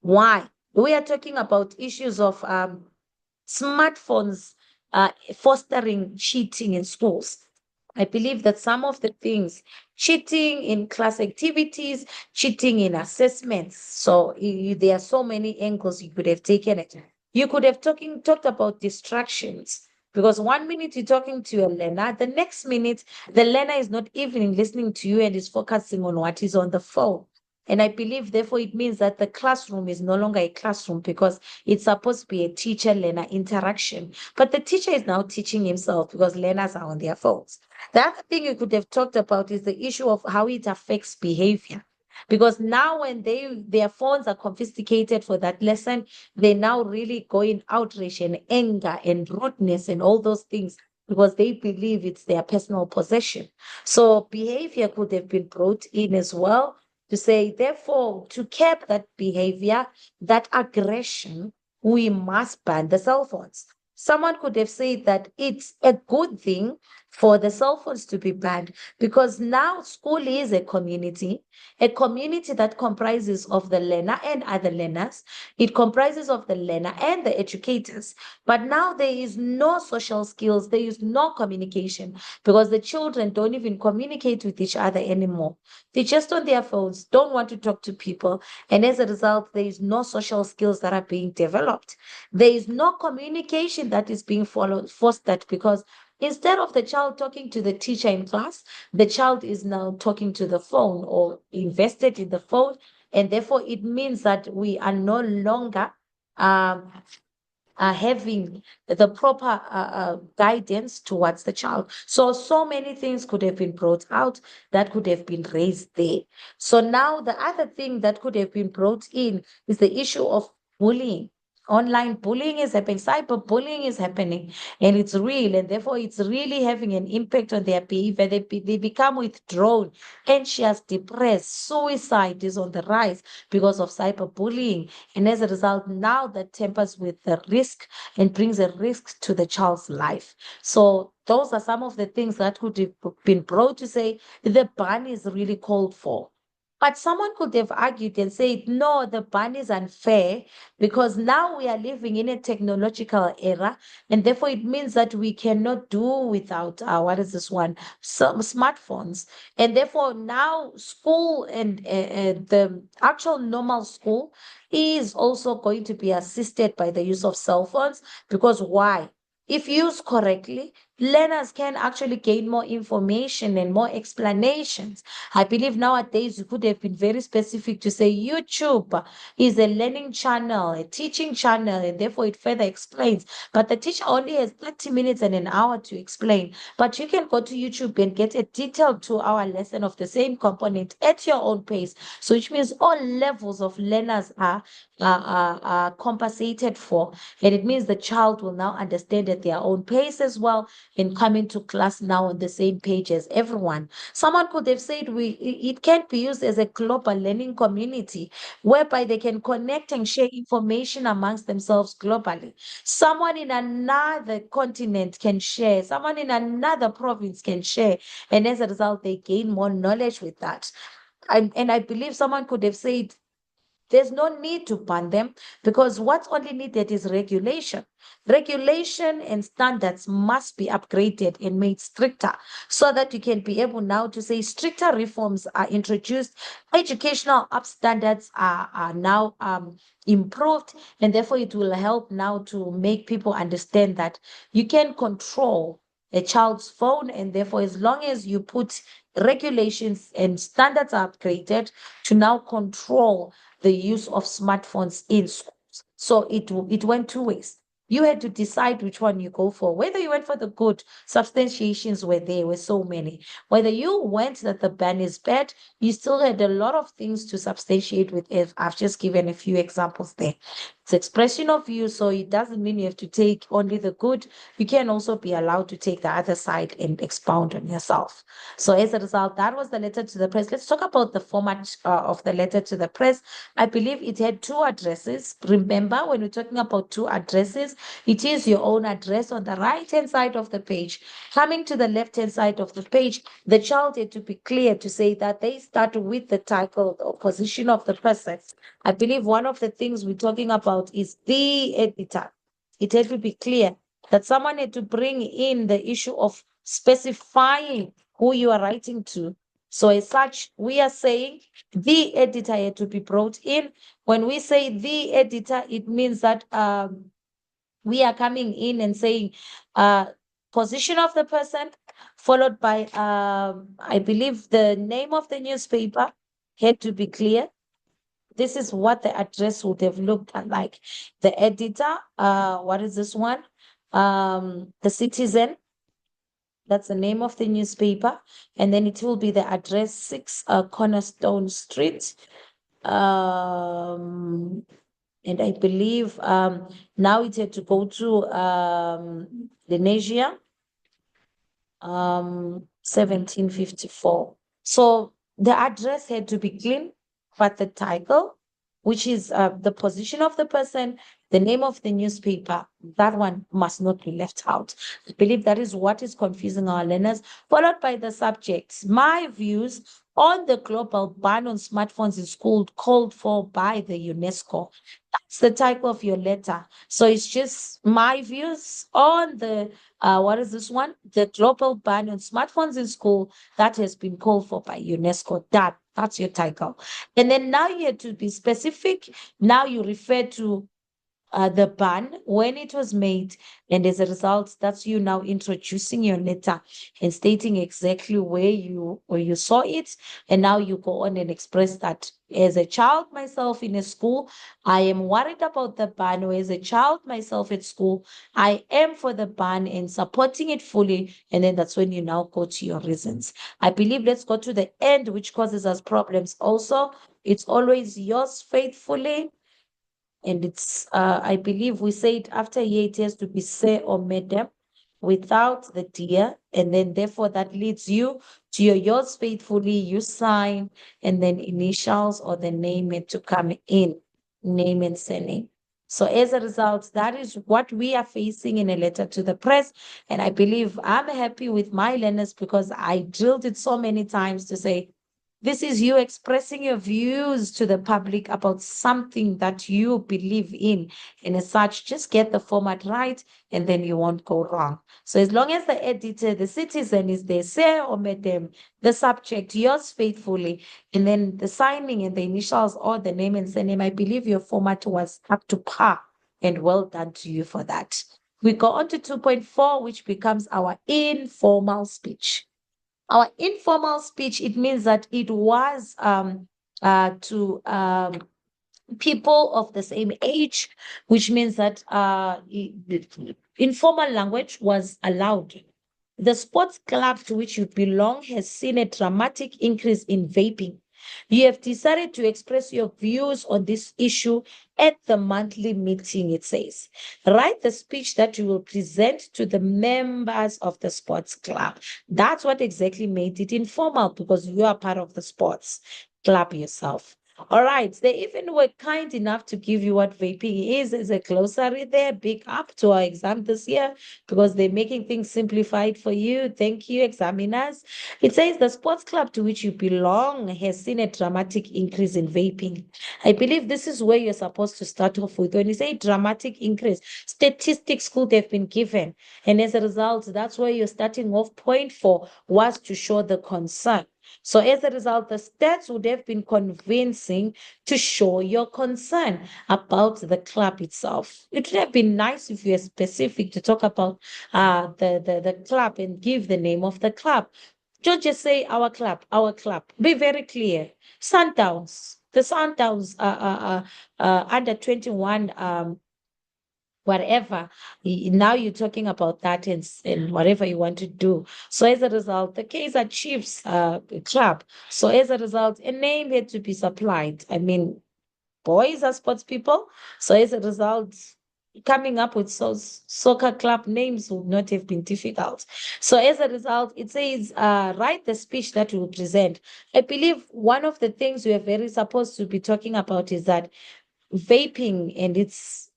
Why? We are talking about issues of smartphones fostering cheating in schools. I believe that some of the things, cheating in class activities, cheating in assessments. So there are so many angles you could have taken it. You could have talked about distractions because 1 minute you're talking to a learner, the next minute the learner is not even listening to you and is focusing on what is on the phone. And I believe, therefore, it means that the classroom is no longer a classroom because it's supposed to be a teacher learner interaction. But the teacher is now teaching himself because learners are on their phones. The other thing you could have talked about is the issue of how it affects behavior. Because now when their phones are confiscated for that lesson, they now really go in outrage and anger and rudeness and all those things because they believe it's their personal possession. So behavior could have been brought in as well to say, therefore, to curb that behavior, that aggression, we must ban the cell phones. Someone could have said that it's a good thing for the cell phones to be banned because now school is a community that comprises of the learner and other learners. It comprises of the learner and the educators. But now there is no social skills, there is no communication because the children don't even communicate with each other anymore. They're just on their phones, don't want to talk to people. And as a result, there is no social skills that are being developed. There is no communication that is being fostered because instead of the child talking to the teacher in class, the child is now talking to the phone or invested in the phone. And therefore, it means that we are no longer um, having the proper guidance towards the child. So many things could have been brought out that could have been raised there. So now the other thing that could have been brought in is the issue of bullying. Online bullying is happening, cyberbullying is happening, and it's real, and therefore it's really having an impact on their behavior. They become withdrawn, anxious, depressed, suicide is on the rise because of cyberbullying. And as a result, now that tempers with the risk and brings a risk to the child's life. So those are some of the things that could have been brought to say the ban is really called for. But someone could have argued and said, no, the ban is unfair because now we are living in a technological era, and therefore it means that we cannot do without what is this one? Some smartphones. And therefore now school and the actual normal school is also going to be assisted by the use of cell phones because why? If used correctly, learners can actually gain more information and more explanations. I believe nowadays you could have been very specific to say YouTube is a learning channel, a teaching channel, and therefore it further explains. But the teacher only has 30 minutes and an hour to explain. But you can go to YouTube and get a detailed 2-hour lesson of the same component at your own pace. So which means all levels of learners are compensated for. And it means the child will now understand at their own pace as well and come into class now on the same page as everyone. Someone could have said it can be used as a global learning community whereby they can connect and share information amongst themselves globally. Someone in another continent can share, someone in another province can share, and as a result, they gain more knowledge with that. And I believe someone could have said there's no need to ban them because what's only needed is regulation. Regulation and standards must be upgraded and made stricter so that you can be able now to say stricter reforms are introduced, educational up standards are now improved, and therefore it will help now to make people understand that you can control a child's phone, and therefore as long as you put regulations and standards are upgraded to now control the use of smartphones in schools. So it went two ways. You had to decide which one you go for. Whether you went for the good, substantiations were so many. Whether you went that the ban is bad, you still had a lot of things to substantiate with it. I've just given a few examples there. It's expression of view, so it doesn't mean you have to take only the good. You can also be allowed to take the other side and expound on yourself. So as a result, that was the letter to the press. Let's talk about the format of the letter to the press. I believe it had two addresses. Remember, when we're talking about two addresses, it is your own address on the right-hand side of the page. Coming to the left-hand side of the page, the child had to be clear to say that they start with the title or position of the person. I believe one of the things we're talking about is the editor. It had to be clear that someone had to bring in the issue of specifying who you are writing to. So as such, we are saying the editor had to be brought in. When we say the editor, it means that we are coming in and saying position of the person, followed by I believe the name of the newspaper had to be clear. This is what the address would have looked like. The editor, what is this one? The Citizen, that's the name of the newspaper. And then it will be the address 6 Cornerstone Street. And I believe now it had to go to Lenasia, 1754. So the address had to be clean, but the title, which is the position of the person, the name of the newspaper, that one must not be left out. I believe that is what is confusing our learners, followed by the subjects. My views on the global ban on smartphones in school called for by the UNESCO. That's the type of your letter. So it's just my views on the what is this one? The global ban on smartphones in school that has been called for by UNESCO. That's your title. And then now you have to be specific. Now you refer to the ban when it was made, and as a result, that's you now introducing your letter and stating exactly where you saw it, and now you go on and express that as a child myself in a school, I am worried about the ban, or as a child myself at school, I am for the ban and supporting it fully, and then that's when you now go to your reasons. I believe let's go to the end, which causes us problems also. It's always yours faithfully, and it's I believe we say it after here, it has to be sir or madam without the dear, and then therefore that leads you to your yours faithfully, you sign, and then initials or the name had to come in, name and surname. So as a result, that is what we are facing in a letter to the press. And I believe I'm happy with my learners because I drilled it so many times to say, this is you expressing your views to the public about something that you believe in. And as such, just get the format right and then you won't go wrong. So as long as the editor, the citizen is there, sir or madam, the subject, yours faithfully, and then the signing and the initials or the name and surname, I believe your format was up to par, and well done to you for that. We go on to 2.4, which becomes our informal speech. Our informal speech, it means that it was to people of the same age, which means that informal language was allowed. The sports club to which you belong has seen a dramatic increase in vaping. You have decided to express your views on this issue at the monthly meeting, it says. Write the speech that you will present to the members of the sports club. That's what exactly made it informal, because you are part of the sports club yourself. All right. They even were kind enough to give you what vaping is as a glossary there. Big up to our exam this year, because they're making things simplified for you. Thank you, examiners. It says the sports club to which you belong has seen a dramatic increase in vaping. I believe this is where you're supposed to start off with. When you say dramatic increase, statistics could have been given. And as a result, that's where your starting off point for was to show the concern. So as a result, the stats would have been convincing to show your concern about the club itself. It would have been nice if you were specific to talk about the club and give the name of the club. Don't just say our club, our club. Be very clear. Sundowns, the Sundowns under 21 whatever. Now you're talking about that and whatever you want to do. So as a result, the Kaizer Chiefs club. So as a result, a name had to be supplied. I mean, boys are sports people. So as a result, coming up with soccer club names would not have been difficult. So as a result, it says, write the speech that we will present. I believe one of the things we are very supposed to be talking about is that vaping and its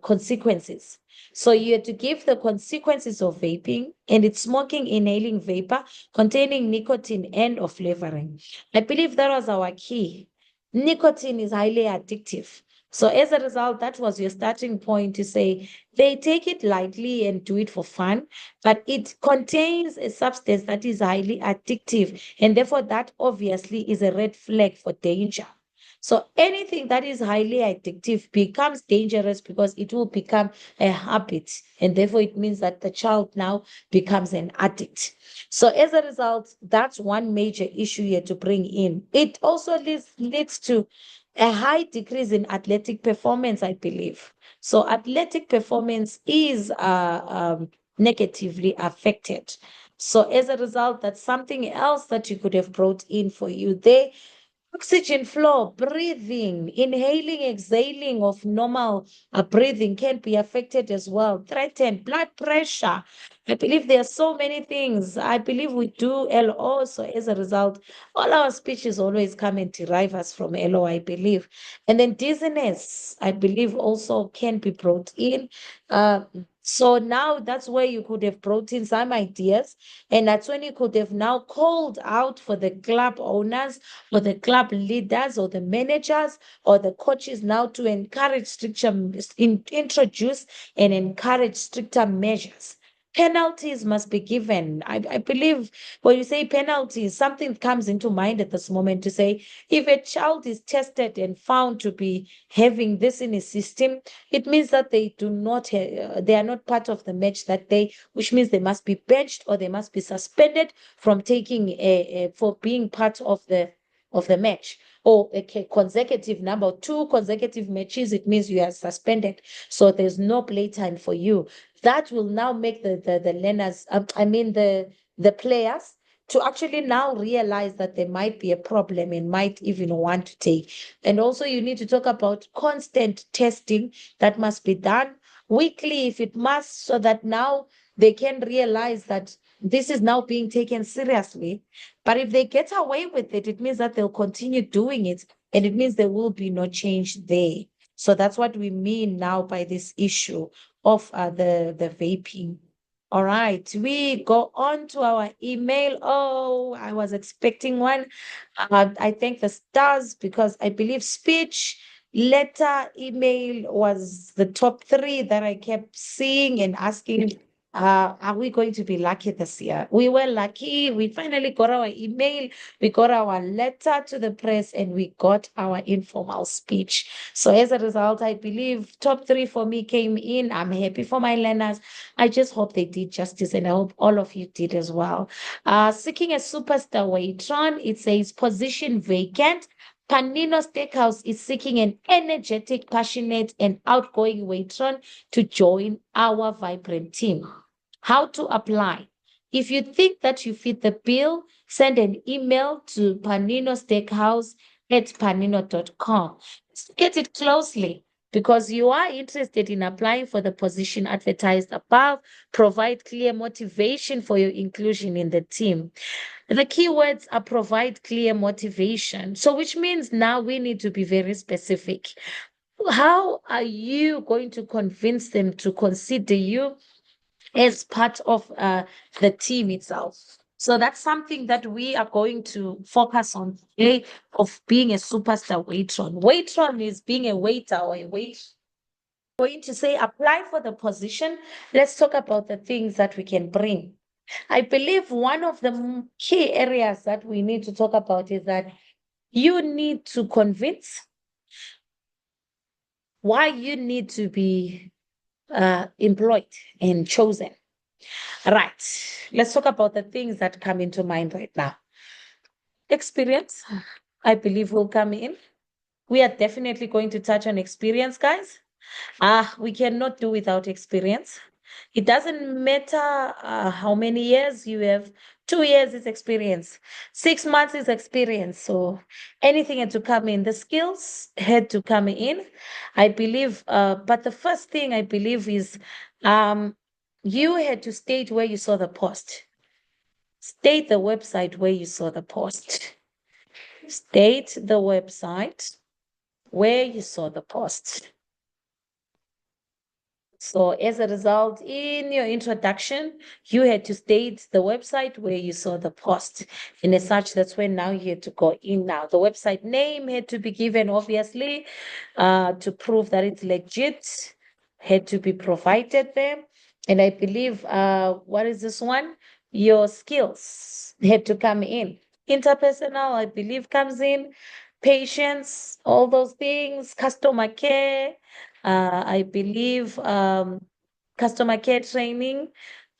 consequences. So you have to give the consequences of vaping and it's smoking, inhaling vapor containing nicotine and or flavoring. I believe that was our key. Nicotine is highly addictive. So as a result, that was your starting point to say they take it lightly and do it for fun, but it contains a substance that is highly addictive. And therefore, that obviously is a red flag for danger. So anything that is highly addictive becomes dangerous because it will become a habit. And therefore, it means that the child now becomes an addict. So as a result, that's one major issue here to bring in. It also leads to a high decrease in athletic performance, I believe. So athletic performance is negatively affected. So as a result, that's something else that you could have brought in for you there. Oxygen flow, breathing, inhaling, exhaling of normal breathing can be affected as well. Threatened blood pressure. I believe there are so many things. I believe we do LO. So as a result, all our speeches always come and derive us from LO, I believe. And then dizziness, I believe also can be brought in. Uh, so now that's where you could have brought in some ideas. And that's when you could have now called out for the club owners or the club leaders or the managers or the coaches now to encourage introduce and encourage stricter measures. Penalties must be given. I believe when you say penalties, something comes into mind at this moment to say if a child is tested and found to be having this in his system, it means that they do not they are not part of the match that day, which means they must be benched or they must be suspended from taking for being part of the match, or a consecutive number, 2 consecutive matches, it means you are suspended. So there's no playtime for you. That will now make the learners, I mean the players, to actually now realize that there might be a problem and might even want to take. And also you need to talk about constant testing that must be done weekly if it must, so that now they can realize that this is now being taken seriously. But if they get away with it, it means that they'll continue doing it, and it means there will be no change there. So that's what we mean now by this issue of the vaping. All right, we go on to our email. Oh, I was expecting one. I thank the stars because I believe speech, letter, email was the top three that I kept seeing and asking Are we going to be lucky this year? We were lucky. We finally got our email, we got our letter to the press, and we got our informal speech. So as a result, I believe top three for me came in. I'm happy for my learners. I just hope they did justice, and I hope all of you did as well. Seeking a superstar Waitron, it says position vacant. Panino Steakhouse is seeking an energetic, passionate, and outgoing Waitron to join our vibrant team. How to apply? If you think that you fit the bill, send an email to Panino Steakhouse at panino.com. Look at it closely because you are interested in applying for the position advertised above. Provide clear motivation for your inclusion in the team. The keywords are provide clear motivation. So, which means now we need to be very specific. How are you going to convince them to consider you as part of the team itself? So that's something that we are going to focus on today of being a superstar waitron. Waitron is being a waiter or a wait. Going to say apply for the position. Let's talk about the things that we can bring. I believe one of the key areas that we need to talk about is that you need to convince why you need to be employed and chosen. Right. Let's talk about the things that come into mind right now. Experience, I believe, will come in. We are definitely going to touch on experience, guys. We cannot do without experience. It doesn't matter how many years you have. 2 years is experience. 6 months is experience. So anything had to come in. The skills had to come in. I believe. But the first thing I believe is you had to state where you saw the post. State the website where you saw the post. State the website where you saw the post. So as a result, in your introduction, you had to state the website where you saw the post. And as such, that's when now you had to go in now. The website name had to be given, obviously, to prove that it's legit, had to be provided there. And I believe, what is this one? Your skills had to come in. Interpersonal, I believe, comes in. Patience, all those things, customer care, I believe customer care training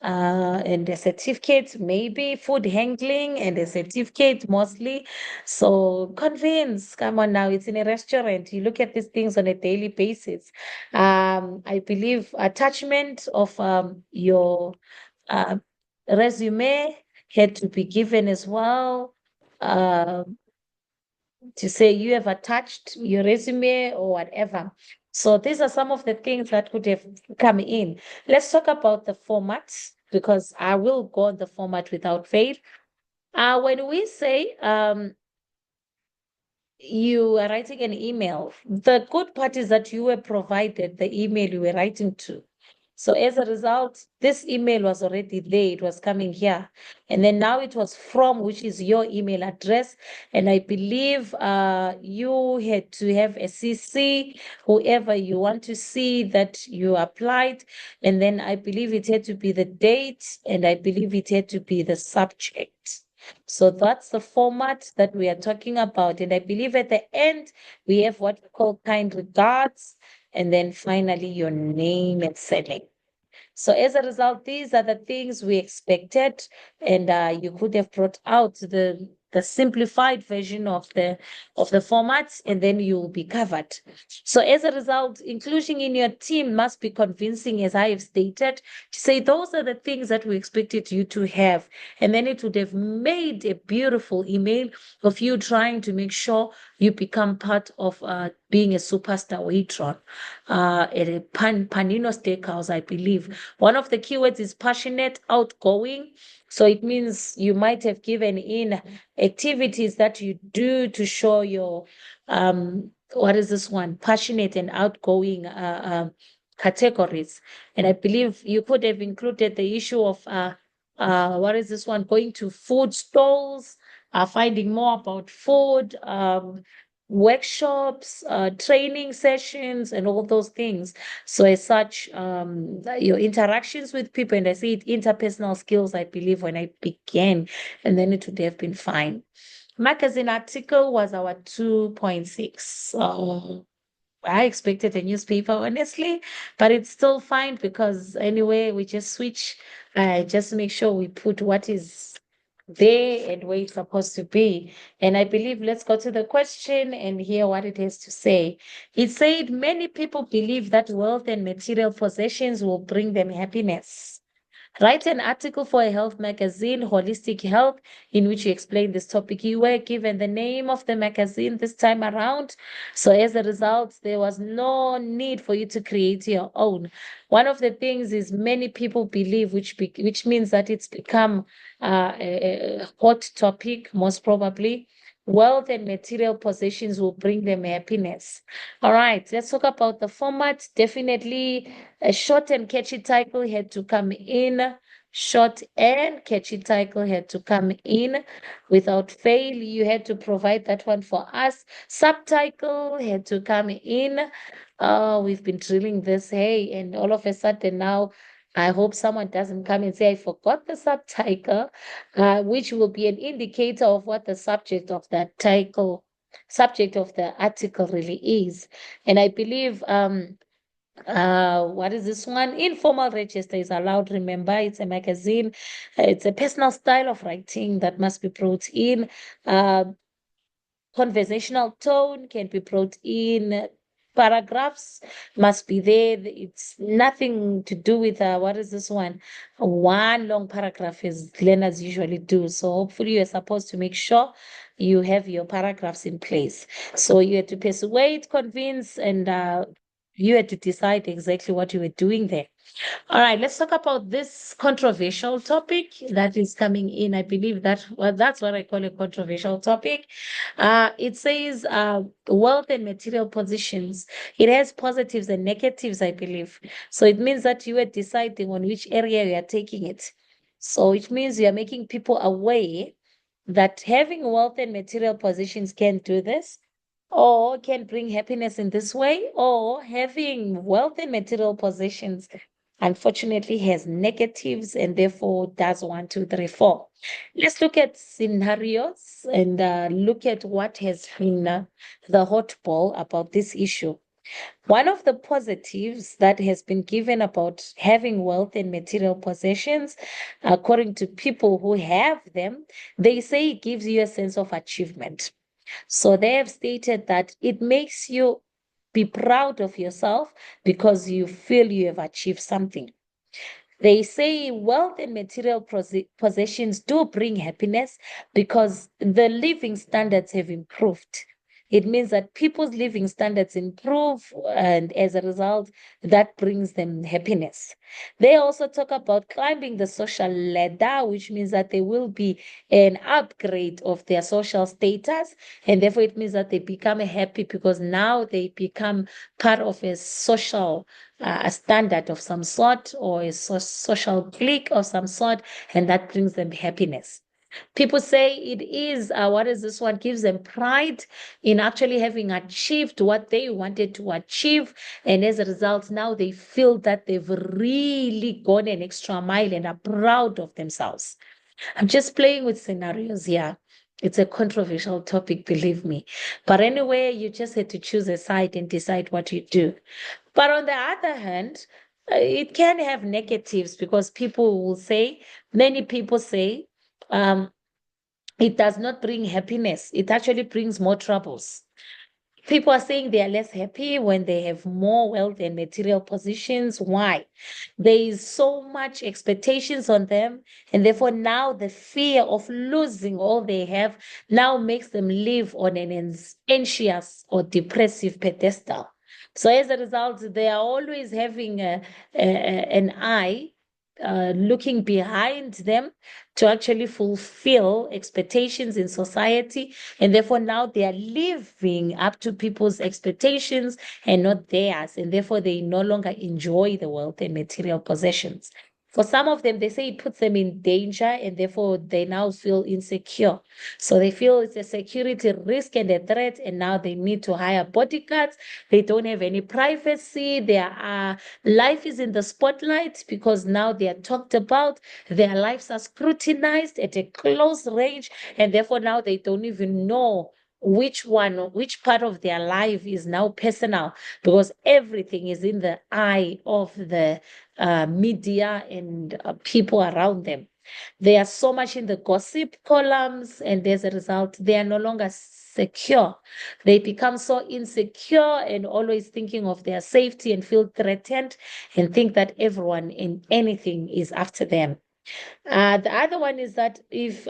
and a certificate, maybe food handling and a certificate mostly. So convince, come on now, it's in a restaurant. You look at these things on a daily basis. I believe attachment of your uh, resume had to be given as well. To say you have attached your resume or whatever. So these are some of the things that could have come in. Let's talk about the format because I will go on the format without fail. When we say you are writing an email, the good part is that you were provided the email you were writing to. So as a result, this email was already there. It was coming here. And then now it was from, which is your email address. And I believe you had to have a CC, whoever you want to see that you applied. And then I believe it had to be the date, and I believe it had to be the subject. So that's the format that we are talking about. And I believe at the end, we have what we call kind regards, and then finally your name and surname. So as a result, these are the things we expected, and you could have brought out the simplified version of the formats, and then you will be covered. So as a result, inclusion in your team must be convincing, as I have stated, to say those are the things that we expected you to have, and then it would have made a beautiful email of you trying to make sure you become part of being a superstar waitron at a Panino Steakhouse, I believe. One of the keywords is passionate, outgoing. So it means you might have given in activities that you do to show your what is this one? Passionate and outgoing categories. And I believe you could have included the issue of what is this one? Going to food stalls, finding more about food, workshops, training sessions, and all those things. So as such, your interactions with people, and I see it, interpersonal skills, I believe, when I began, and then it would have been fine. Magazine article was our 2.6. I expected a newspaper, honestly, but it's still fine because anyway, we just switch. Just make sure we put what is there and where it's supposed to be. And I believe let's go to the question and hear what it has to say. It said many people believe that wealth and material possessions will bring them happiness. Write an article for a health magazine, Holistic Health, in which you explain this topic. You were given the name of the magazine this time around. So, as a result, there was no need for you to create your own. One of the things is many people believe, which means that it's become a hot topic, most probably. Wealth and material possessions will bring them happiness. All right, let's talk about the format. Definitely a short and catchy title had to come in. Short and catchy title had to come in. Without fail, you had to provide that one for us. Subtitle had to come in. We've been drilling this, hey, and all of a sudden now, I hope someone doesn't come and say, I forgot the subtitle, which will be an indicator of what the subject of the article really is. And I believe what is this one? Informal register is allowed. Remember, it's a magazine. It's a personal style of writing that must be brought in. Uh, Conversational tone can be brought in. Paragraphs must be there. It's nothing to do with what is this one? One long paragraph as learners usually do. So hopefully you're supposed to make sure you have your paragraphs in place. So you had to persuade, convince, and you had to decide exactly what you were doing there. All right, let's talk about this controversial topic that is coming in. I believe that, well, that's what I call a controversial topic. It says wealth and material positions. It has positives and negatives, I believe. So it means that you are deciding on which area you are taking it. So it means you are making people aware that having wealth and material positions can do this, or can bring happiness in this way, or having wealth and material possessions unfortunately has negatives and therefore does 1, 2, 3, 4. Let's look at scenarios and look at what has been the hot ball about this issue. One of the positives that has been given about having wealth and material possessions, according to people who have them, they say it gives you a sense of achievement. So they have stated that it makes you be proud of yourself because you feel you have achieved something. They say wealth and material possessions do bring happiness because the living standards have improved. It means that people's living standards improve, and as a result, that brings them happiness. They also talk about climbing the social ladder, which means that there will be an upgrade of their social status, and therefore it means that they become happy because now they become part of a social a standard of some sort or a social clique of some sort, and that brings them happiness. People say it is, what is this one? Gives them pride in actually having achieved what they wanted to achieve. And as a result, now they feel that they've really gone an extra mile and are proud of themselves. I'm just playing with scenarios here. It's a controversial topic, believe me. But anyway, you just had to choose a side and decide what you do. But on the other hand, it can have negatives because people will say, many people say, um, it does not bring happiness. It actually brings more troubles. People are saying they are less happy when they have more wealth and material positions. Why? There is so much expectations on them, and therefore now the fear of losing all they have now makes them live on an anxious or depressive pedestal. So as a result, they are always having an eye looking behind them to actually fulfill expectations in society. And therefore, now they are living up to people's expectations and not theirs. And therefore, they no longer enjoy the wealth and material possessions. For some of them, they say it puts them in danger and therefore they now feel insecure. So they feel it's a security risk and a threat, and now they need to hire bodyguards. They don't have any privacy. Their life is in the spotlight because now they are talked about. Their lives are scrutinized at a close range, and therefore now they don't even know which part of their life is now personal, because everything is in the eye of the media and people around them. They are so much in the gossip columns, and as a result, they are no longer secure. They become so insecure and always thinking of their safety and feel threatened and think that everyone in anything is after them. The other one is that if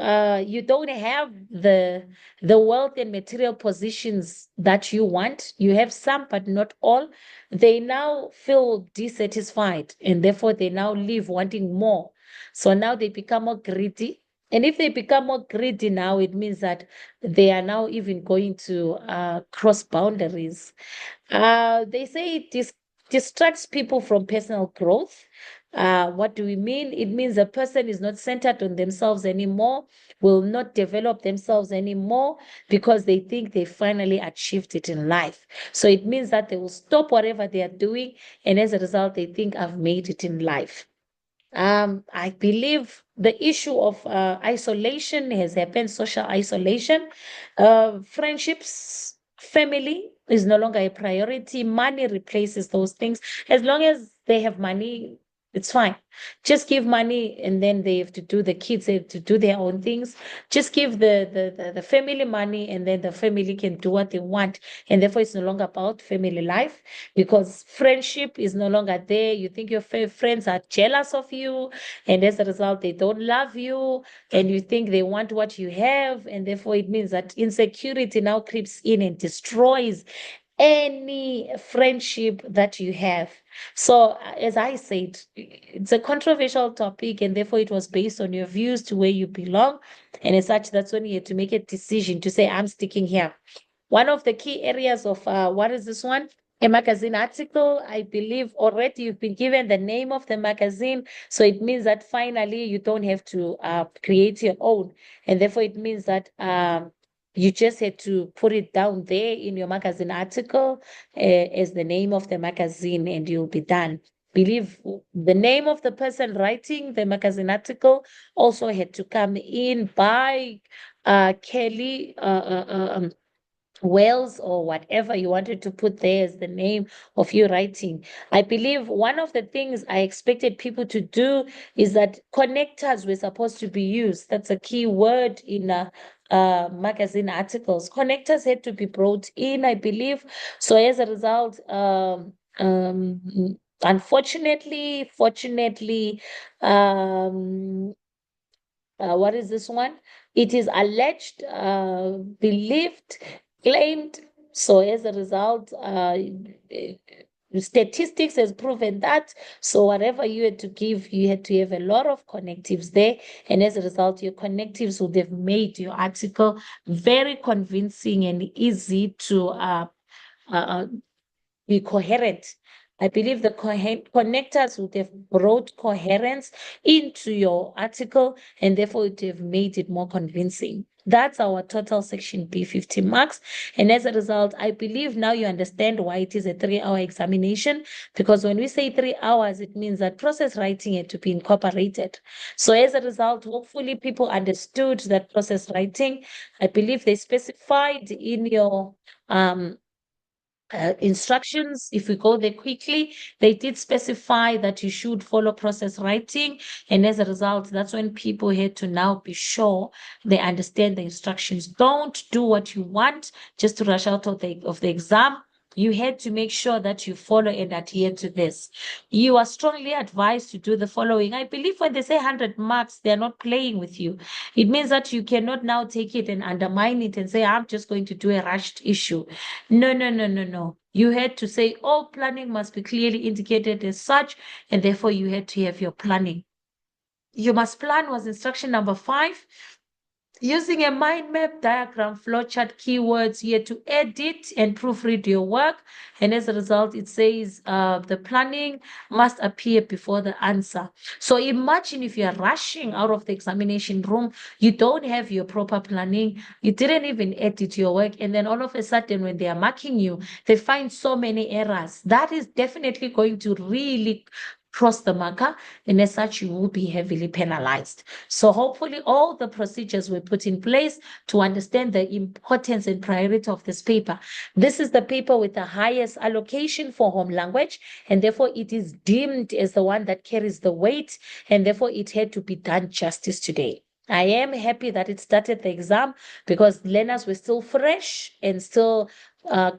you don't have the wealth and material positions that you want, you have some but not all, they now feel dissatisfied and therefore they now live wanting more. So now they become more greedy. And if they become more greedy now, it means that they are now even going to cross boundaries. They say it distracts people from personal growth. What do we mean? It means a person is not centered on themselves anymore, will not develop themselves anymore because they think they finally achieved it in life. So it means that they will stop whatever they are doing, and as a result, they think I've made it in life. I believe the issue of isolation has happened, social isolation. Friendships, family is no longer a priority. Money replaces those things. As long as they have money, it's fine. Just give money and then they have to do, the kids have to do their own things. Just give the family money and then the family can do what they want. And therefore, it's no longer about family life because friendship is no longer there. You think your friends are jealous of you, and as a result, they don't love you, and you think they want what you have, and therefore, it means that insecurity now creeps in and destroys any friendship that you have. So, as I said, it's a controversial topic, and therefore, it was based on your views to where you belong. And as such, that's when you had to make a decision to say, I'm sticking here. One of the key areas of what is this one? A magazine article. I believe already you've been given the name of the magazine. So it means that finally you don't have to create your own. And therefore, it means that you just had to put it down there in your magazine article as the name of the magazine, and you'll be done. Believe the name of the person writing the magazine article also had to come in by Kelly Wales or whatever you wanted to put there as the name of your writing. I believe one of the things I expected people to do is that connectors were supposed to be used. That's a key word in magazine articles. Connectors had to be brought in, I believe. So as a result, unfortunately, fortunately, um, what is this one? It is alleged, believed, claimed. So as a result, statistics has proven that. So whatever you had to give, you had to have a lot of connectives there. And as a result, your connectives would have made your article very convincing and easy to uh, be coherent. I believe the connectors would have brought coherence into your article and therefore it would have made it more convincing. That's our total section B 50 marks. And as a result, I believe now you understand why it is a 3-hour examination. Because when we say 3 hours, it means that process writing had to be incorporated. So as a result, hopefully people understood that process writing. I believe they specified in your instructions, if we go there quickly, they did specify that you should follow process writing. And as a result, that's when people had to now be sure they understand the instructions. Don't do what you want just to rush out of the exam. You had to make sure that you follow and adhere to this. You are strongly advised to do the following. I believe when they say 100 marks, they're not playing with you. It means that you cannot now take it and undermine it and say, I'm just going to do a rushed issue. No, no, no, no, no. You had to say all planning must be clearly indicated as such, and therefore you had to have your planning. You must plan was instruction number 5. Using a mind map, diagram, flowchart, keywords, you had to edit and proofread your work. And as a result, it says the planning must appear before the answer. So imagine if you are rushing out of the examination room, you don't have your proper planning, you didn't even edit your work, and then all of a sudden when they are marking you, they find so many errors. That is definitely going to really cross the marker, and as such, you will be heavily penalized. So hopefully all the procedures were put in place to understand the importance and priority of this paper. This is the paper with the highest allocation for home language, and therefore it is deemed as the one that carries the weight, and therefore it had to be done justice today. I am happy that it started the exam because learners were still fresh and still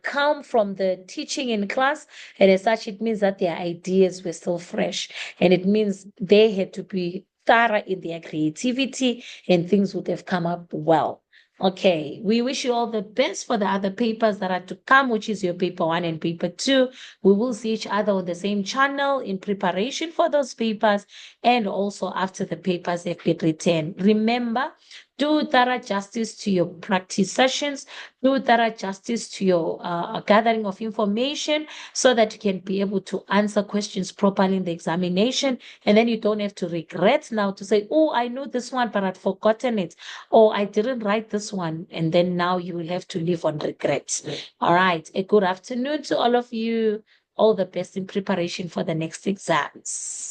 calm from the teaching in class. And as such, it means that their ideas were still fresh. And it means they had to be thorough in their creativity and things would have come up well. Okay, we wish you all the best for the other papers that are to come, which is your paper 1 and paper 2. We will see each other on the same channel in preparation for those papers and also after the papers have been written. Remember, do thorough justice to your practice sessions, do thorough justice to your gathering of information so that you can be able to answer questions properly in the examination. And then you don't have to regret now to say, oh, I knew this one, but I'd forgotten it. Or I didn't write this one. And then now you will have to live on regrets. All right. A good afternoon to all of you. All the best in preparation for the next exams.